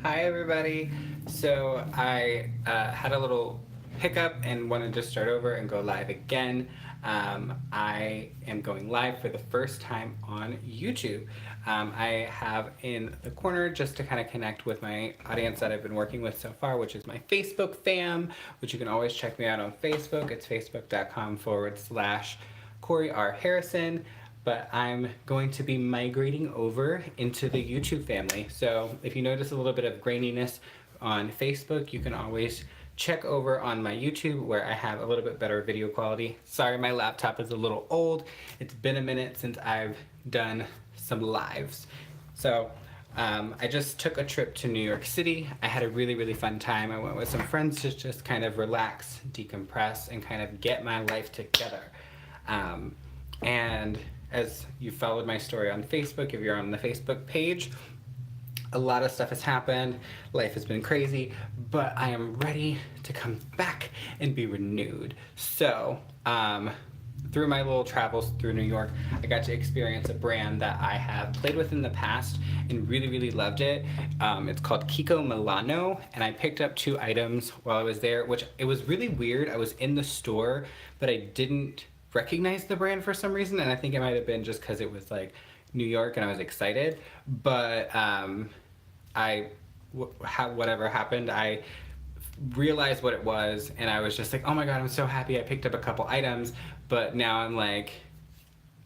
Hi everybody. So I had a little hiccup and wanted to start over and go live again. I am going live for the first time on YouTube. I have in the corner just to kind of connect with my audience that I've been working with so far, which is my Facebook fam, which you can always check me out on Facebook. It's facebook.com/ Corey R. Harrison, but I'm going to be migrating over into the YouTube family. So if you notice a little bit of graininess on Facebook, you can always check over on my YouTube where I have a little bit better video quality. Sorry, my laptop is a little old. It's been a minute since I've done some lives. So I just took a trip to New York City. I had a really, really fun time. I went with some friends to just kind of relax, decompress, and kind of get my life together. And as you followed my story on Facebook, if you're on the Facebook page, a lot of stuff has happened. Life has been crazy, but I am ready to come back and be renewed. So, through my little travels through New York, I got to experience a brand that I have played with in the past and really, really loved it. It's called Kiko Milano, and I picked up 2 items while I was there, which it was really weird. I was in the store, but I didn't recognize the brand for some reason, and I think it might have been just because it was like New York and I was excited. But whatever happened, I realized what it was, and I was just like, oh my god, I'm so happy I picked up a couple items, but now I'm like,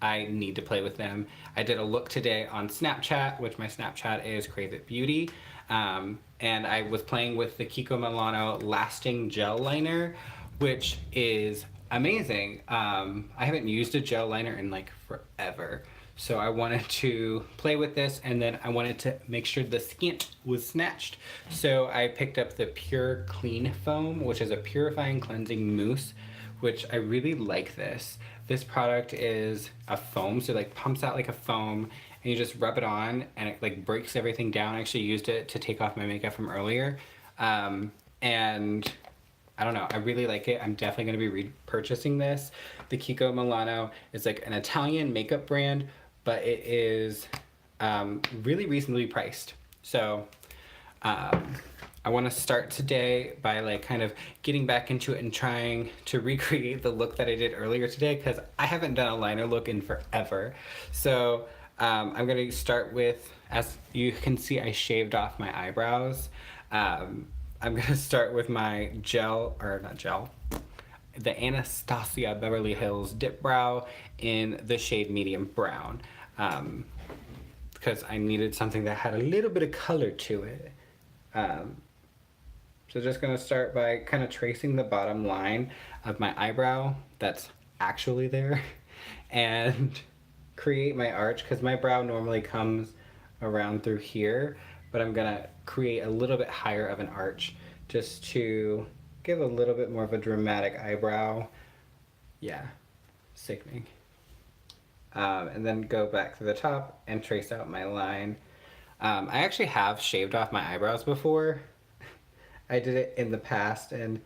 I need to play with them. I did a look today on Snapchat, which my Snapchat is Crave It Beauty, and I was playing with the Kiko Milano Lasting Gel Liner, which is amazing. I haven't used a gel liner in like forever. So I wanted to play with this, and then I wanted to make sure the skin was snatched. So I picked up the Pure Clean Foam, which is a purifying cleansing mousse, which I really like this. This product is a foam, so it like pumps out like a foam, and you just rub it on, and it like breaks everything down. I actually used it to take off my makeup from earlier. And I don't know. I really like it. I'm definitely going to be repurchasing this. The Kiko Milano is like an Italian makeup brand, but it is really reasonably priced. So I want to start today by like kind of getting back into it and trying to recreate the look that I did earlier today, because I haven't done a liner look in forever. So I'm going to start with, as you can see, I shaved off my eyebrows. I'm going to start with my gel, or not gel, the Anastasia Beverly Hills Dip Brow in the shade medium brown, because I needed something that had a little bit of color to it. So just going to start by kind of tracing the bottom line of my eyebrow that's actually there and create my arch, because my brow normally comes around through here, but I'm going to create a little bit higher of an arch just to give a little bit more of a dramatic eyebrow. Yeah, sickening. And then go back to the top and trace out my line. I actually have shaved off my eyebrows before. I did it in the past, and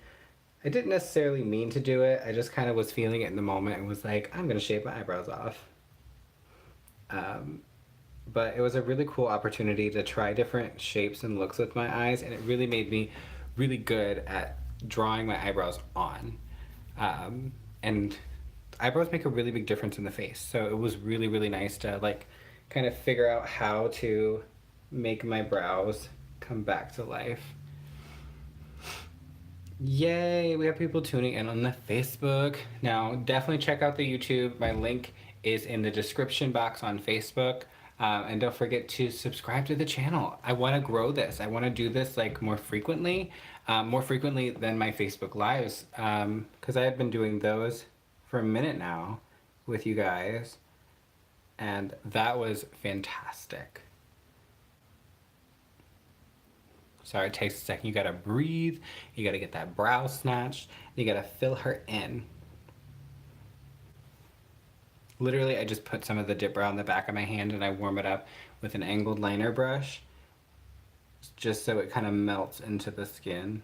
I didn't necessarily mean to do it. I just kind of was feeling it in the moment and was like, I'm going to shave my eyebrows off. But it was a really cool opportunity to try different shapes and looks with my eyes, and it really made me really good at drawing my eyebrows on. And eyebrows make a really big difference in the face, so it was really, really nice to like kind of figure out how to make my brows come back to life. Yay, we have people tuning in on the Facebook. Now, definitely check out the YouTube. My link is in the description box on Facebook. And don't forget to subscribe to the channel. I want to grow this. I want to do this like more frequently than my Facebook Lives, because I had been doing those for a minute now with you guys, and that was fantastic. Sorry, it takes a second. You gotta breathe. You gotta get that brow snatched. You gotta fill her in. Literally, I just put some of the dip brow on the back of my hand and I warm it up with an angled liner brush, just so it kind of melts into the skin.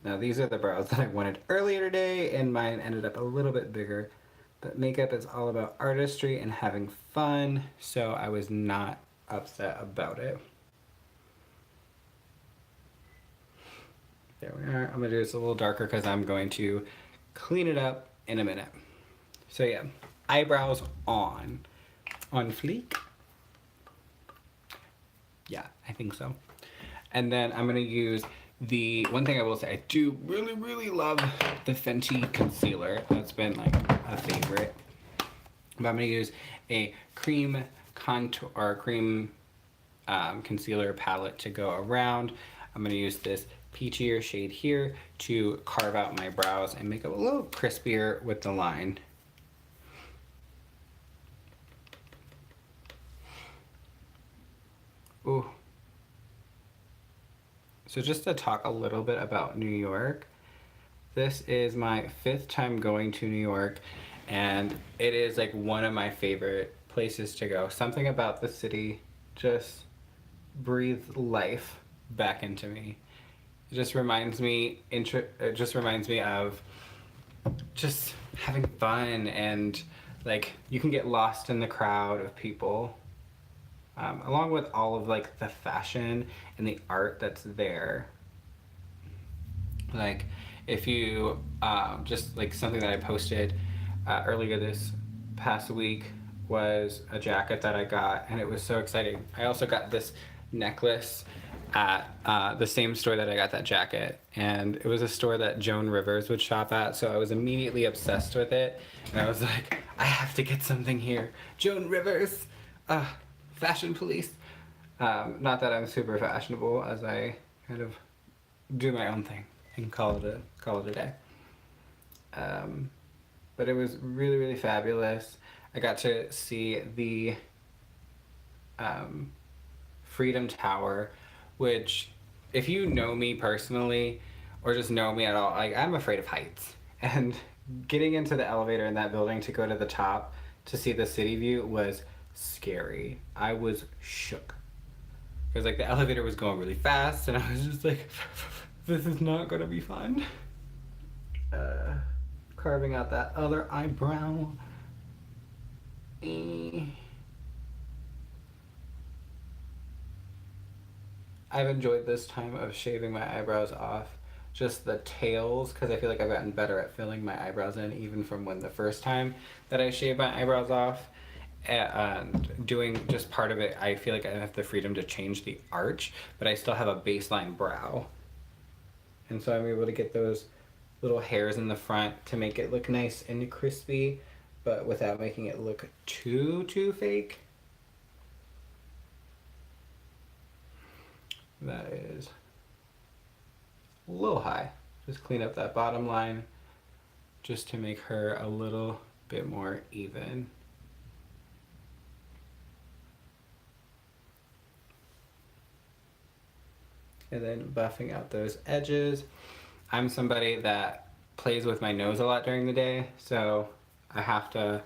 Now these are the brows that I wanted earlier today, and mine ended up a little bit bigger, But makeup is all about artistry and having fun, so I was not upset about it. There we are. I'm gonna do this a little darker because I'm going to clean it up in a minute. So yeah, eyebrows on. On fleek? Yeah, I think so. And then I'm gonna use the one thing I will say, I do really, really love the Fenty concealer. That's been like a favorite. But I'm gonna use a cream contour or cream concealer palette to go around. I'm gonna use this peachier shade here to carve out my brows and make it a little crispier with the line. Ooh. So just to talk a little bit about New York, this is my 5th time going to New York, and it is like one of my favorite places to go. Something about the city just breathes life back into me. It just reminds me of just having fun, and like you can get lost in the crowd of people. Along with all of like the fashion and the art that's there. Like if you just like something that I posted earlier this past week was a jacket that I got, and it was so exciting. I also got this necklace at the same store that I got that jacket, and it was a store that Joan Rivers would shop at, so I was immediately obsessed with it, and I was like, I have to get something here. Joan Rivers! Fashion police. Not that I'm super fashionable, as I kind of do my own thing and call it a day. But it was really, really fabulous. I got to see the Freedom Tower, which, if you know me personally or just know me at all, like I'm afraid of heights. And getting into the elevator in that building to go to the top to see the city view was scary. I was shook. Because like the elevator was going really fast and I was just like, this is not gonna be fun. Carving out that other eyebrow. I've enjoyed this time of shaving my eyebrows off. Just the tails, because I feel like I've gotten better at filling my eyebrows in, even from when the first time that I shaved my eyebrows off. And doing just part of it, I feel like I have the freedom to change the arch, but I still have a baseline brow. And so I'm able to get those little hairs in the front to make it look nice and crispy, but without making it look too fake. That is a little high. Just clean up that bottom line just to make her a little bit more even. And then buffing out those edges. I'm somebody that plays with my nose a lot during the day, so I have to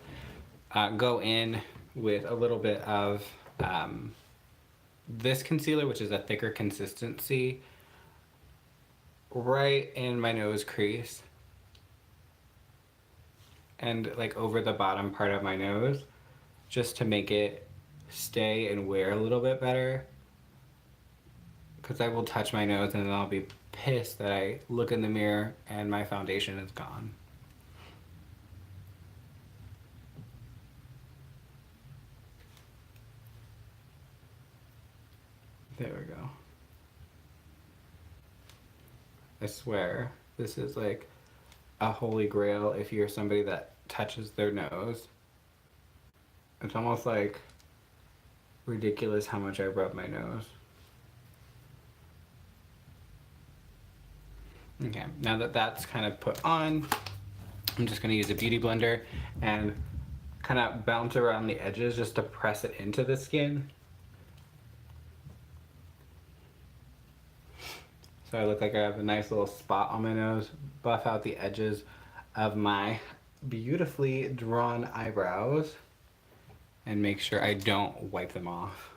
go in with a little bit of this concealer, which is a thicker consistency, right in my nose crease and like over the bottom part of my nose, just to make it stay and wear a little bit better. Because I will touch my nose and then I'll be pissed that I look in the mirror and my foundation is gone. There we go. I swear, this is like a holy grail if you're somebody that touches their nose. It's almost like ridiculous how much I rub my nose. Okay, now that that's kind of put on, I'm just going to use a beauty blender and kind of bounce around the edges just to press it into the skin. So I look like I have a nice little spot on my nose, buff out the edges of my beautifully drawn eyebrows, and make sure I don't wipe them off.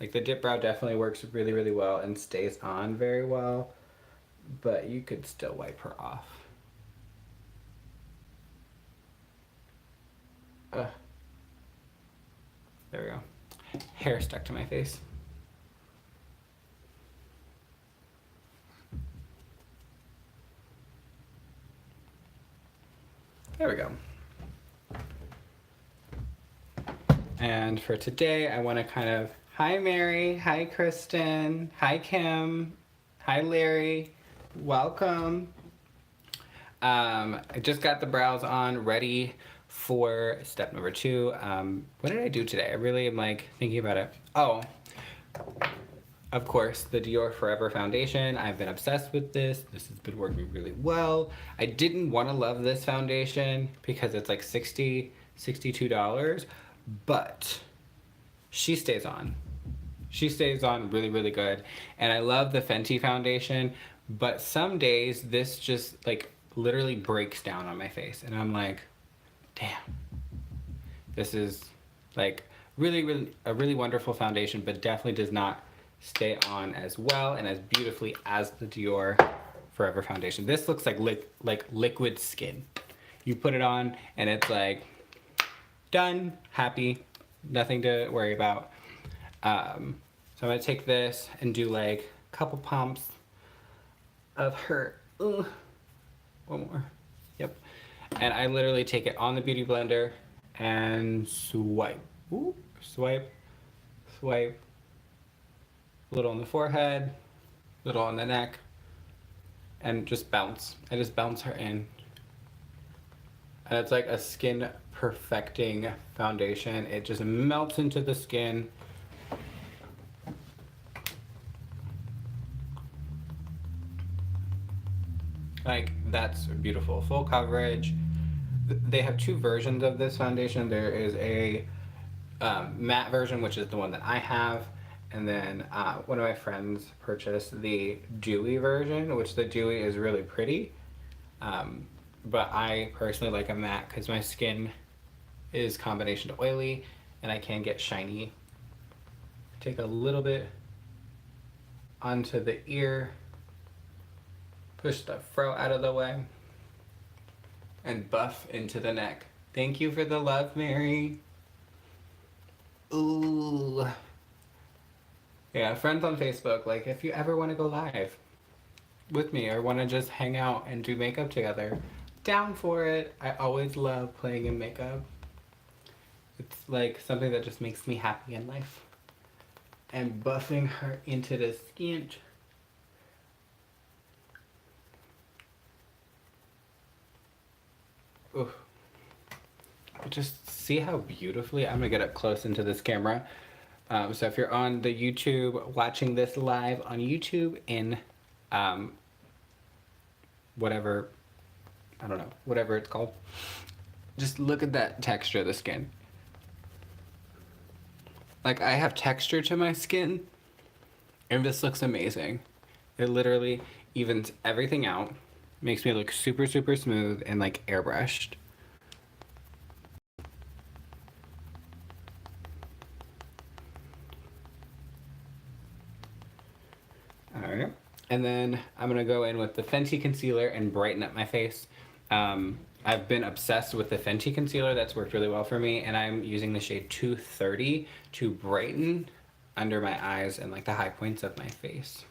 Like the dip brow definitely works really, really well and stays on very well, but you could still wipe her off. Ugh. There we go. Hair stuck to my face. There we go. And for today, I want to kind of, hi Mary, hi Kristen, hi Kim, hi Larry, welcome. I just got the brows on, ready for step number 2. What did I do today? I really am like thinking about it. Oh, of course, the Dior Forever foundation. I've been obsessed with this. This has been working really well. I didn't want to love this foundation because it's like $60, $62, but she stays on. She stays on really, really good. And I love the Fenty foundation, but some days this just like literally breaks down on my face. And I'm like, damn, this is like really, really, a really wonderful foundation, but definitely does not stay on as well and as beautifully as the Dior Forever foundation. This looks like liquid skin. You put it on and it's like done, happy, nothing to worry about. So I'm gonna take this and do like a couple pumps of her. One more. Yep. And I literally take it on the Beauty Blender and swipe. Ooh, swipe, swipe. A little on the forehead, a little on the neck, and just bounce. I just bounce her in. And it's like a skin perfecting foundation. It just melts into the skin. Like, that's beautiful. Full coverage. They have 2 versions of this foundation. There is a matte version, which is the one that I have. And then one of my friends purchased the dewy version, which the dewy is really pretty. But I personally like a matte because my skin is combination oily and I can get shiny. Take a little bit onto the ear, push the fro out of the way, and buff into the neck. Thank you for the love, Mary. Ooh. Yeah, friends on Facebook, like if you ever want to go live with me or want to just hang out and do makeup together, down for it. I always love playing in makeup. It's like something that just makes me happy in life. And buffing her into the skin. Ooh. Just see how beautifully, I'm gonna get up close into this camera. So if you're on the YouTube, watching this live on YouTube in whatever, I don't know, whatever it's called, just look at that texture of the skin. Like, I have texture to my skin, and this looks amazing. It literally evens everything out, makes me look super, super smooth and like airbrushed. Alright, and then I'm gonna go in with the Fenty concealer and brighten up my face. I've been obsessed with the Fenty concealer. That's worked really well for me, and I'm using the shade 230 to brighten under my eyes and like the high points of my face.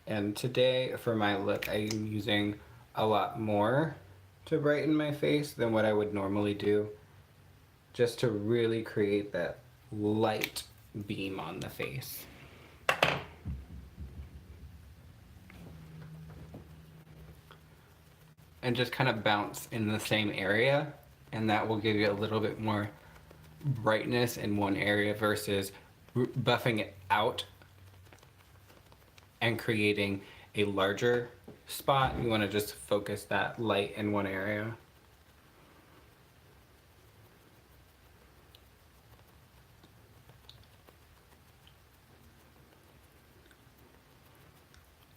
And today for my look, I'm using a lot more to brighten my face than what I would normally do, just to really create that light beam on the face. And just kind of bounce in the same area, and that will give you a little bit more brightness in one area versus buffing it out and creating a larger spot. You want to just focus that light in one area.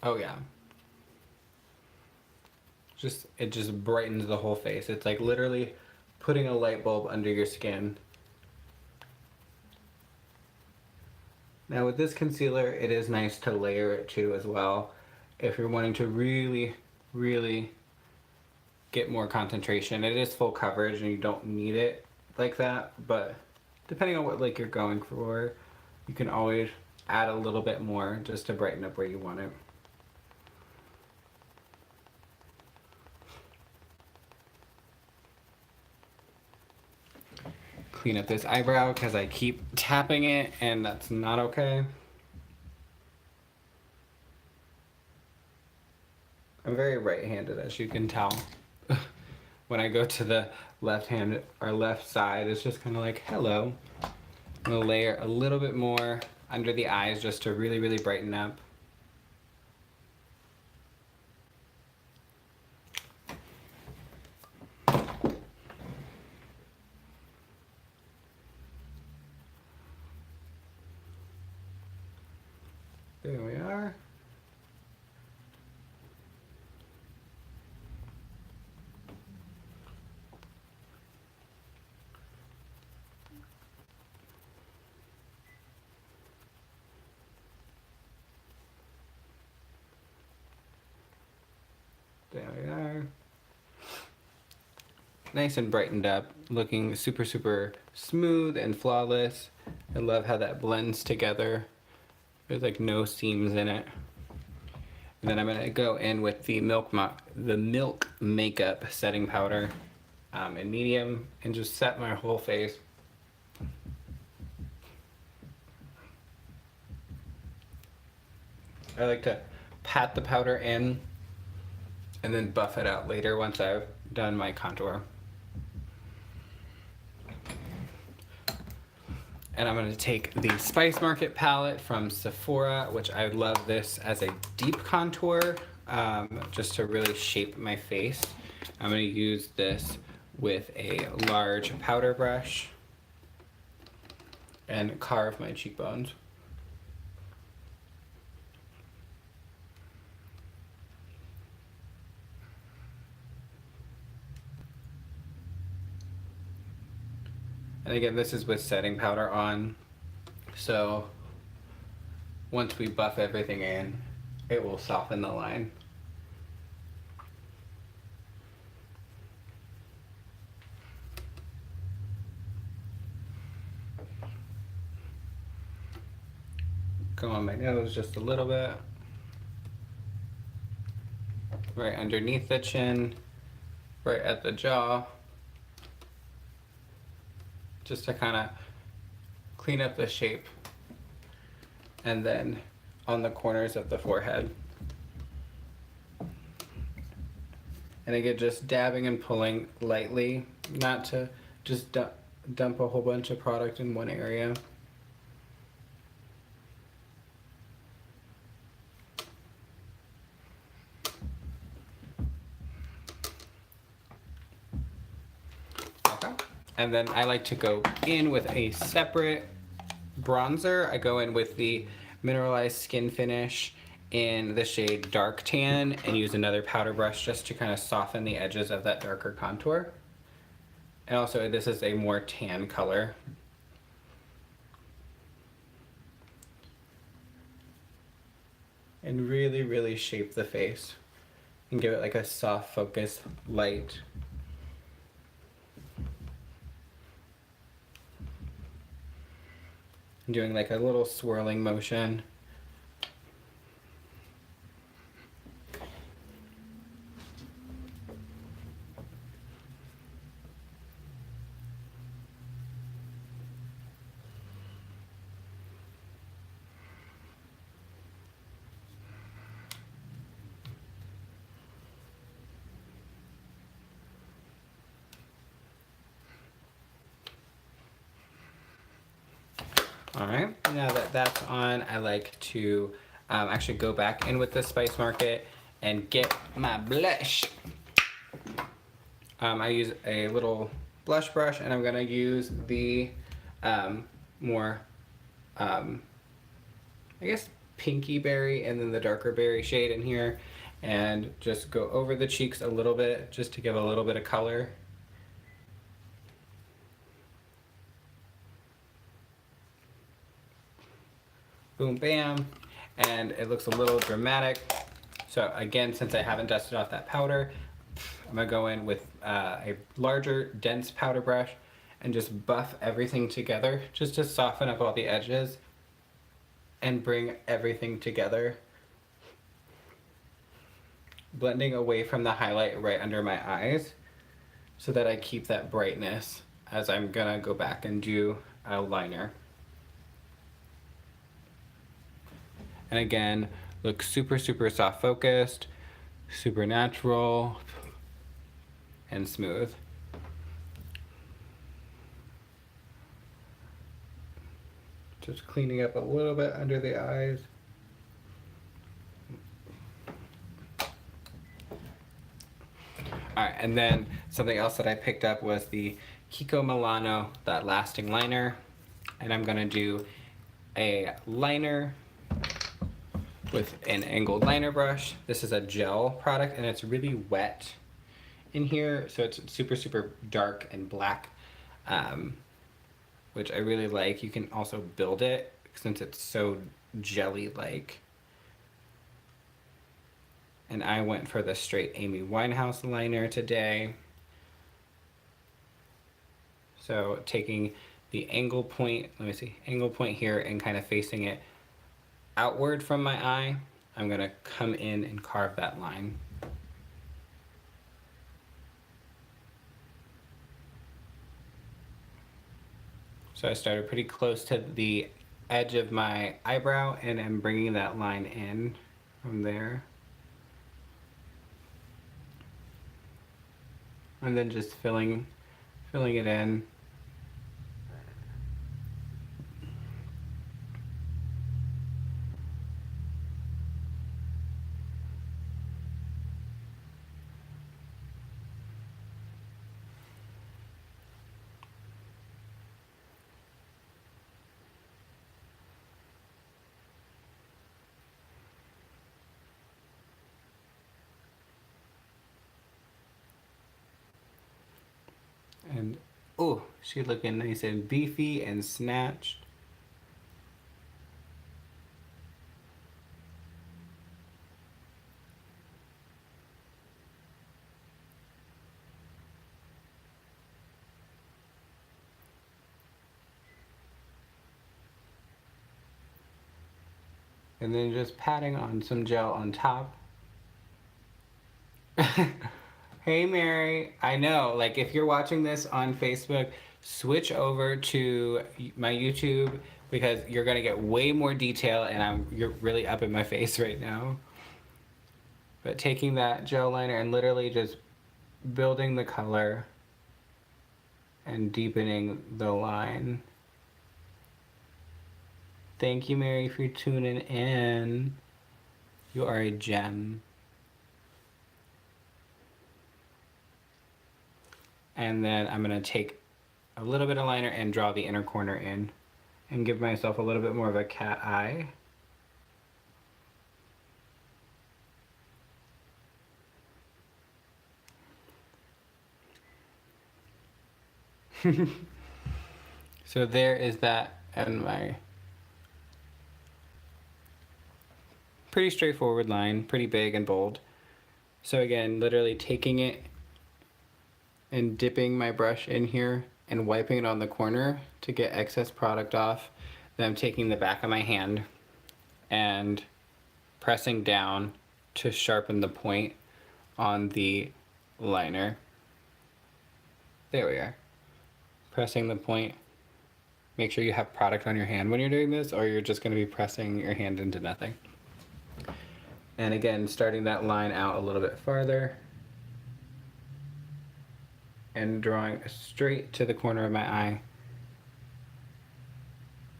Oh yeah. It just brightens the whole face. It's like literally putting a light bulb under your skin. Now with this concealer, it is nice to layer it too as well. If you're wanting to really, really get more concentration. It is full coverage and you don't need it like that, but depending on what like you're going for, you can always add a little bit more just to brighten up where you want it. Clean up this eyebrow because I keep tapping it and that's not okay. I'm very right-handed, as you can tell. When I go to the left hand or left side, it's just kind of like, hello. I'm gonna layer a little bit more under the eyes just to really, really brighten up. There we are. There we are. Nice and brightened up, looking super, super smooth and flawless. I love how that blends together. There's like no seams in it. And then I'm gonna go in with the Milk Makeup setting powder in medium and just set my whole face. I like to pat the powder in and then buff it out later once I've done my contour. And I'm gonna take the Spice Market palette from Sephora, which I love this as a deep contour, just to really shape my face. I'm gonna use this with a large powder brush and carve my cheekbones. And again, this is with setting powder on, so once we buff everything in, it will soften the line. Go on my nose just a little bit. Right underneath the chin, right at the jaw. Just to kind of clean up the shape. And then on the corners of the forehead. And again, just dabbing and pulling lightly, not to just dump a whole bunch of product in one area. And then I like to go in with a separate bronzer. I go in with the Mineralized Skin Finish in the shade Dark Tan and use another powder brush just to kind of soften the edges of that darker contour. And also this is a more tan color. And really, really shape the face and give it like a soft focus light. Doing like a little swirling motion. All right, now that that's on, I like to actually go back in with the Spice Market and get my blush. I use a little blush brush and I'm gonna use the more, I guess, pinky berry and then the darker berry shade in here and just go over the cheeks a little bit just to give a little bit of color. Boom, bam, and it looks a little dramatic. So again, since I haven't dusted off that powder, I'm gonna go in with a larger, dense powder brush and just buff everything together just to soften up all the edges and bring everything together. Blending away from the highlight right under my eyes so that I keep that brightness as I'm gonna go back and do a liner. And again, look super, super soft focused, super natural, and smooth. Just cleaning up a little bit under the eyes. Alright, and then something else that I picked up was the Kiko Milano, that lasting liner. And I'm gonna do a liner with an angled liner brush. This is a gel product and it's really wet in here, so it's super, super dark and black, which I really like. You can also build it since it's so jelly-like. And I went for the straight Amy Winehouse liner today. So taking the angle point, let me see, angle point here and kind of facing it outward from my eye, I'm gonna come in and carve that line. So I started pretty close to the edge of my eyebrow and I'm bringing that line in from there. And then just filling it in. And oh, she's looking nice and beefy and snatched. And then just patting on some gel on top. Hey Mary, I know, like if you're watching this on Facebook, switch over to my YouTube because you're gonna get way more detail and you're really up in my face right now. But taking that gel liner and literally just building the color and deepening the line. Thank you, Mary, for tuning in. You are a gem. And then I'm gonna take a little bit of liner and draw the inner corner in and give myself a little bit more of a cat eye. So there is that, and my pretty straightforward line, pretty big and bold. So again, literally taking it and dipping my brush in here and wiping it on the corner to get excess product off. Then I'm taking the back of my hand and pressing down to sharpen the point on the liner. There we are. Pressing the point. Make sure you have product on your hand when you're doing this, or you're just going to be pressing your hand into nothing. And again, starting that line out a little bit farther and drawing straight to the corner of my eye.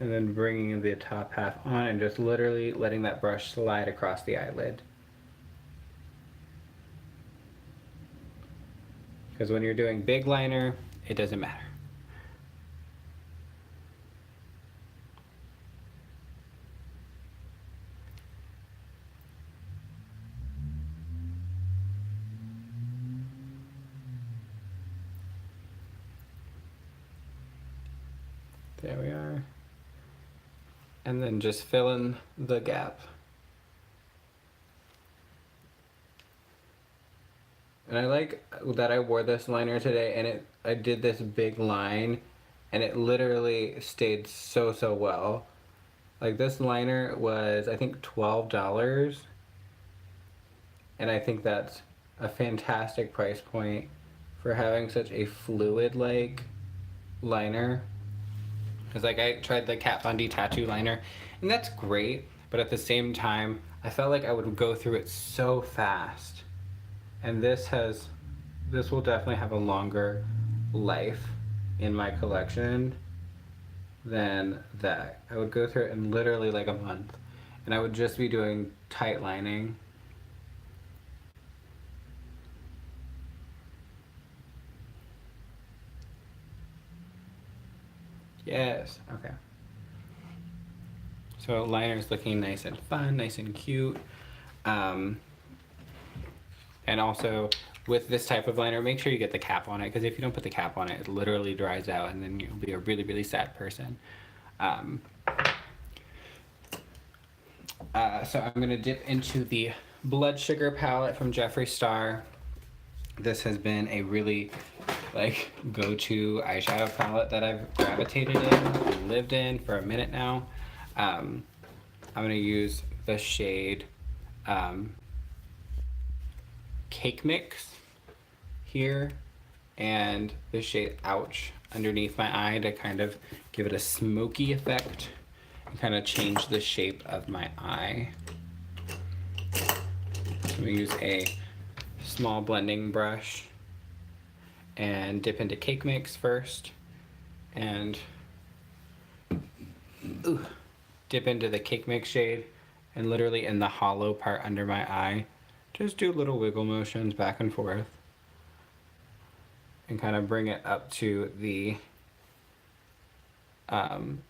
And then bringing the top half on and just literally letting that brush slide across the eyelid. Because when you're doing big liner, it doesn't matter. There we are. And then just fill in the gap. And I like that I wore this liner today, and I did this big line, and it literally stayed so well. Like, this liner was, I think, $12, and I think that's a fantastic price point for having such a fluid like liner. Because like I tried the Kat Von D tattoo liner, and that's great, but at the same time I felt like I would go through it so fast. And this will definitely have a longer life in my collection than that. I would go through it in literally like a month, and I would just be doing tight lining. Yes, okay. So liner's looking nice and fun, nice and cute. And also with this type of liner, make sure you get the cap on it, because if you don't put the cap on it, it literally dries out and then you'll be a really sad person. So I'm gonna dip into the Blood Sugar palette from Jeffree Star. This has been a really like go-to eyeshadow palette that I've gravitated in, lived in for a minute now. I'm gonna use the shade Cake Mix here, and the shade Ouch underneath my eye to kind of give it a smoky effect and kind of change the shape of my eye. I'm gonna use a small blending brush and dip into Cake Mix first, and dip into the Cake Mix shade, and literally in the hollow part under my eye, just do little wiggle motions back and forth and kind of bring it up to the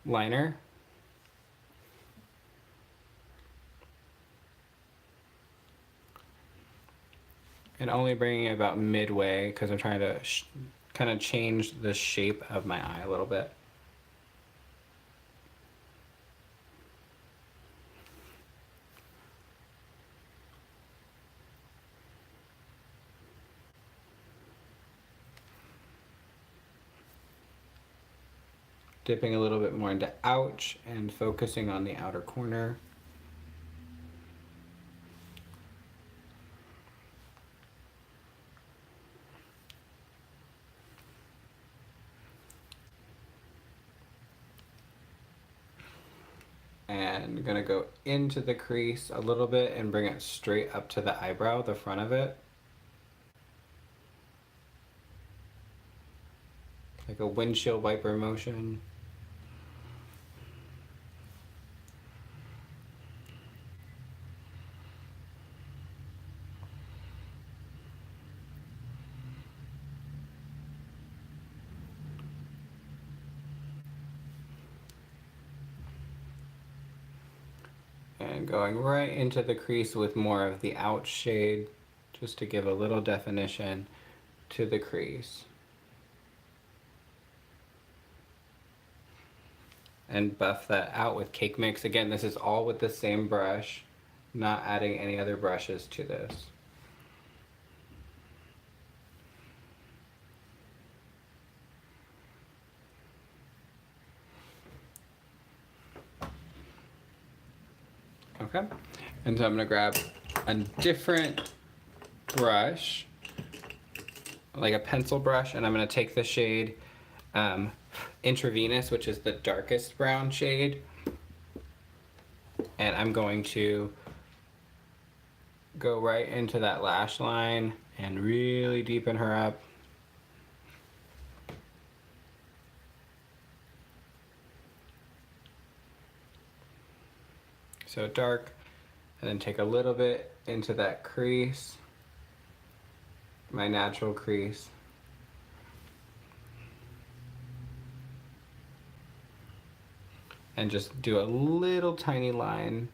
liner. And only bringing it about midway because I'm trying to kind of change the shape of my eye a little bit. Dipping a little bit more into Ouch and focusing on the outer corner. And I'm gonna go into the crease a little bit and bring it straight up to the eyebrow, the front of it. Like a windshield wiper motion. And going right into the crease with more of the Ouch shade, just to give a little definition to the crease. And buff that out with Cake Mix. Again, this is all with the same brush, not adding any other brushes to this. Okay, and so I'm gonna grab a different brush, like a pencil brush, and I'm gonna take the shade Intravenous, which is the darkest brown shade, and I'm going to go right into that lash line and really deepen her up. So dark, and then take a little bit into that crease, my natural crease. And just do a little tiny line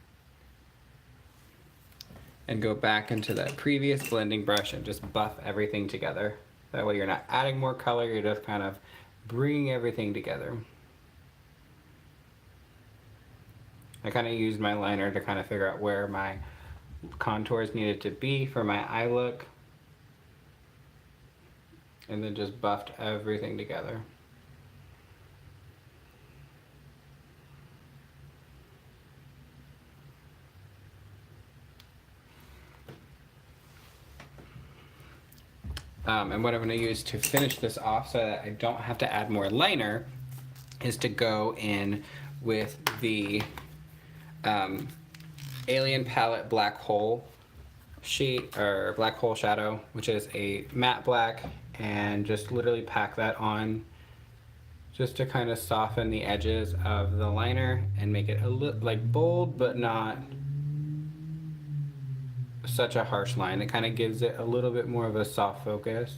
and go back into that previous blending brush and just buff everything together. That way you're not adding more color, you're just kind of bringing everything together. I kind of used my liner to kind of figure out where my contours needed to be for my eye look. and then just buffed everything together. And what I'm going to use to finish this off so that I don't have to add more liner is to go in with the Alien Palette Black Hole sheet, or Black Hole Shadow, which is a matte black, and just literally pack that on just to kind of soften the edges of the liner and make it a little like bold but not such a harsh line. It kind of gives it a little bit more of a soft focus,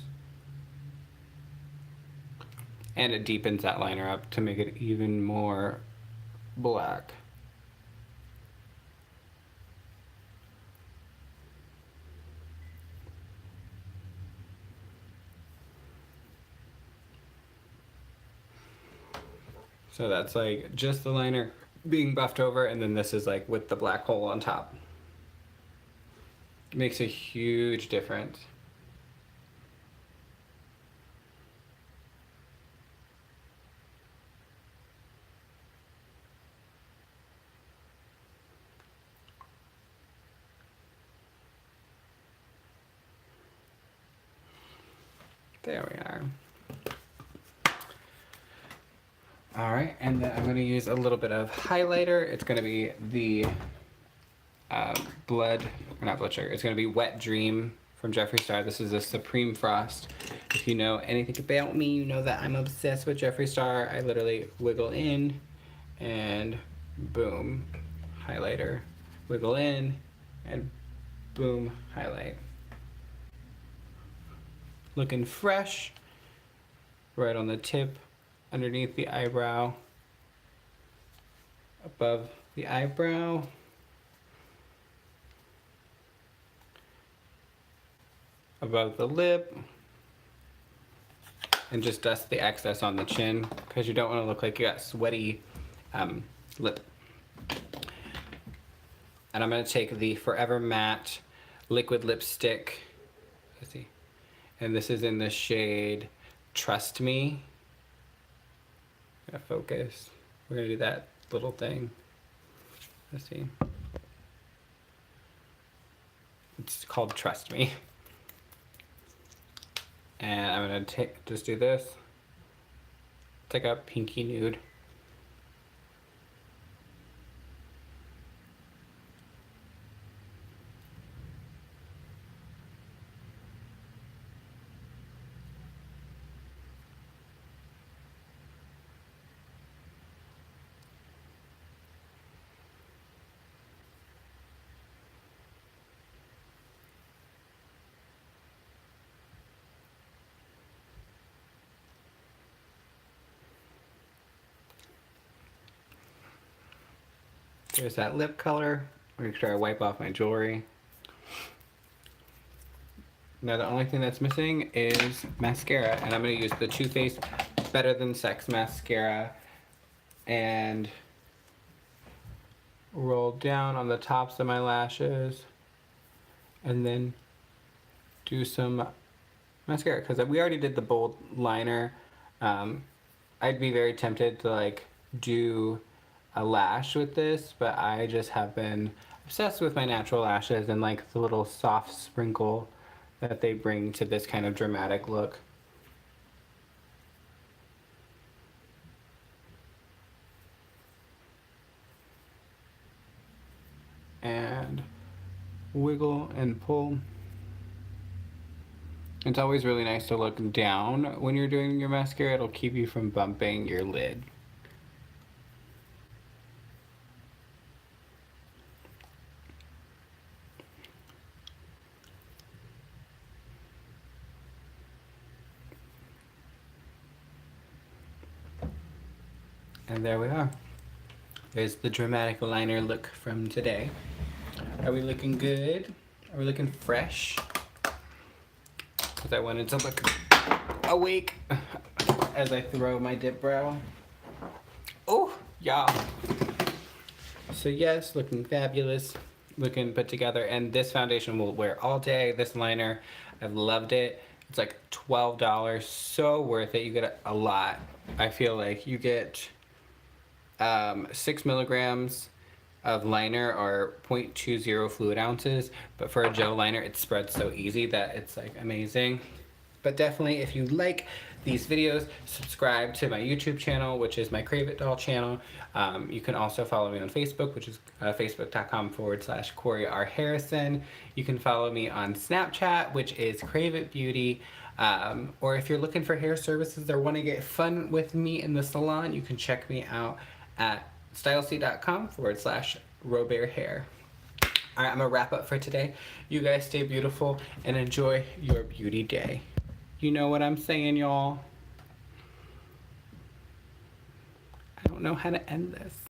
and it deepens that liner up to make it even more black. So that's like just the liner being buffed over, and then this is like with the black hole on top. It makes a huge difference. There we are. All right, and then I'm going to use a little bit of highlighter. It's going to be the not blood sugar. It's going to be Wet Dream from Jeffree Star. This is a Supreme Frost. If you know anything about me, you know that I'm obsessed with Jeffree Star. I literally wiggle in and boom, highlighter. Wiggle in and boom, highlight. Looking fresh, right on the tip, underneath the eyebrow, above the eyebrow, above the lip, and just dust the excess on the chin because you don't want to look like you got sweaty lip. And I'm going to take the Forever Matte liquid lipstick. Let's see. And this is in the shade Trust Me. Gotta focus. We're gonna do that little thing. Let's see. It's called Trust Me. And I'm gonna just do this. It's like a pinky nude. There's that lip color. Make sure I wipe off my jewelry. Now the only thing that's missing is mascara, and I'm going to use the Too Faced Better Than Sex mascara and roll down on the tops of my lashes and then do some mascara because we already did the bold liner. I'd be very tempted to like do a lash with this, but I just have been obsessed with my natural lashes and like the little soft sprinkle that they bring to this kind of dramatic look. And wiggle and pull. It's always really nice to look down when you're doing your mascara. It'll keep you from bumping your lid. And there we are. There's the dramatic liner look from today. Are we looking good? Are we looking fresh? Because I wanted to look awake as I throw my dip brow. Oh, yeah. So yes, looking fabulous, looking put together. And this foundation will wear all day. This liner, I've loved it. It's like $12. So worth it. You get a lot. I feel like you get 6 milligrams of liner or 0.20 fluid ounces, but for a gel liner it spreads so easy that it's like amazing. But definitely, if you like these videos, subscribe to my YouTube channel, which is my Crave It Doll channel. You can also follow me on Facebook, which is facebook.com/Corey R. Harrison. You can follow me on Snapchat, which is Crave It Beauty. Or if you're looking for hair services or want to get fun with me in the salon, you can check me out at stylesy.com/Robert Hair. All right, I'm gonna wrap up for today. You guys stay beautiful and enjoy your beauty day. You know what I'm saying, y'all? I don't know how to end this.